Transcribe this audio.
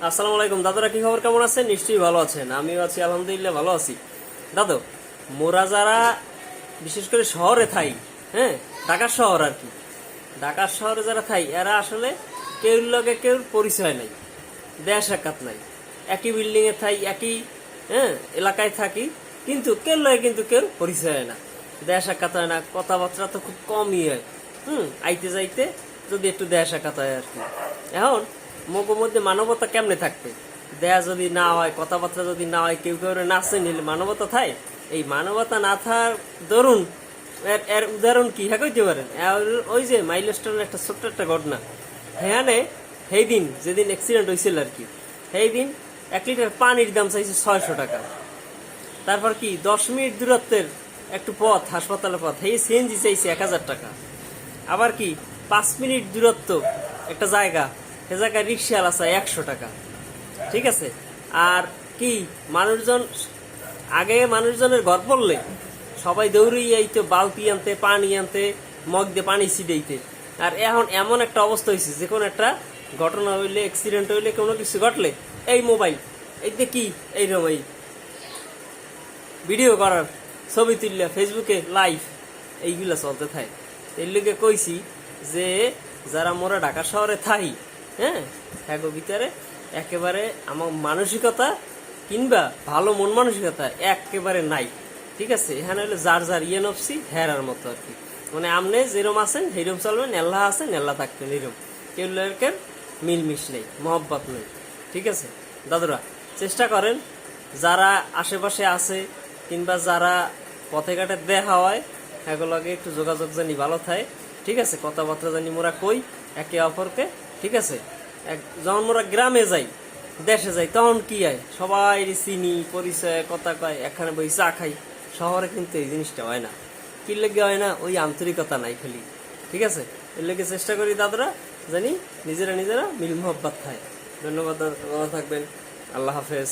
আসসালামু আলাইকুম দাদুরা, কি খবর, কেমন আছেন? নিশ্চয়ই ভালো আছেন। আমিও আছি, আলহামদুলিল্লাহ ভালো আছি। দাদু, মোরা যারা বিশেষ করে শহরে থাই, হ্যাঁ, ঢাকার শহর আর কি, ঢাকার শহরে যারা থাই এরা আসলে কেউর লগে কেউর পরিচয় নাই, দেয়া সাক্ষাৎ নাই। একই বিল্ডিং এ থাই, একই এলাকায় থাকি, কিন্তু কেউ লগে কিন্তু কেউ পরিচয় হয় না, দেয়া সাক্ষাৎ হয় না, কথাবার্তা তো খুব কমই হয়। আইতে যাইতে যদি একটু দেয়া সাক্ষাৎ হয় আর কি। এখন মগের মধ্যে মানবতা কেমনে থাকবে? দেয়া যদি না হয়, কথাবার্তা যদি না হয়, কেউ কেউ না নিলে মানবতা থাই? এই মানবতা না থাকার দরুন এর এর উদাহরণ কি হ্যাঁ কইতে পারেন? ওই যে মাইলস্টোনের একটা ছোট্ট একটা ঘটনা। হ্যাঁ, সেই দিন যেদিন অ্যাক্সিডেন্ট হয়েছিল আর কি, সেই দিন 1 লিটার পানির দাম চাইছে 600 টাকা। তারপর কি 10 মিনিট দূরত্বের একটু পথ, হাসপাতালের পথ, এই সিএনজি চাইছে 1000 টাকা। আবার কি 5 মিনিট দূরত্ব একটা জায়গা, সে জায়গায় রিক্সাওয়ালা চাই 100 টাকা। ঠিক আছে। আর কি মানুষজন, আগে মানুষজনের ঘর পড়লে সবাই দৌড়িয়ে আইতো বালতি আনতে, পানি আনতে, মগ দিয়ে পানি ছিটাইতে। আর এখন এমন একটা অবস্থা হয়েছে, যে কোনো একটা ঘটনা হইলে, অ্যাক্সিডেন্ট হইলে, কোনো কিছু ঘটলে এই মোবাইল, এই কি এইরকম এই ভিডিও করার, ছবি তুললে ফেসবুকে লাইভ, এইগুলা চলতে থাকে। এর লিগে কইছি যে যারা মোরা ঢাকা শহরে থাই, হ্যাঁ, ভিতরে একেবারে আমার মানসিকতা কিংবা ভালো মন মানসিকতা একেবারে নাই। ঠিক আছে। এখানে হলো যার যার ইয়ে নফসি হেরার মতো আর কি। মানে আমনে যেরম আছেন সেইরম চলবেন, নেল্লা আছেন নেল্লা থাকবেন, এরম কেউ মিলমিশ নেই, মহব্বত নেই। ঠিক আছে দাদুরা, চেষ্টা করেন যারা আশেপাশে আছে কিংবা যারা পথে ঘাটে দেখা হয়, এগুলোকে একটু যোগাযোগ জানি ভালো থাকে। ঠিক আছে। কথাবার্তা জানি মোরা কই একে অপরকে। ঠিক আছে। যখন মোরা গ্রামে যাই, দেশে যাই, তখন কি হয়, সবাই চিনি, পরিচয়, কথা কয়, এখানে বই চা খাই। শহরে কিন্তু এই জিনিসটা হয় না। কি লেগে হয় না? ওই আন্তরিকতা নাই খালি। ঠিক আছে। এর লেগে চেষ্টা করি দাদুরা জানি নিজেরা নিজেরা মিল মোহব্বত থাকে। ধন্যবাদ, ভালো থাকবেন। আল্লাহ হাফেজ।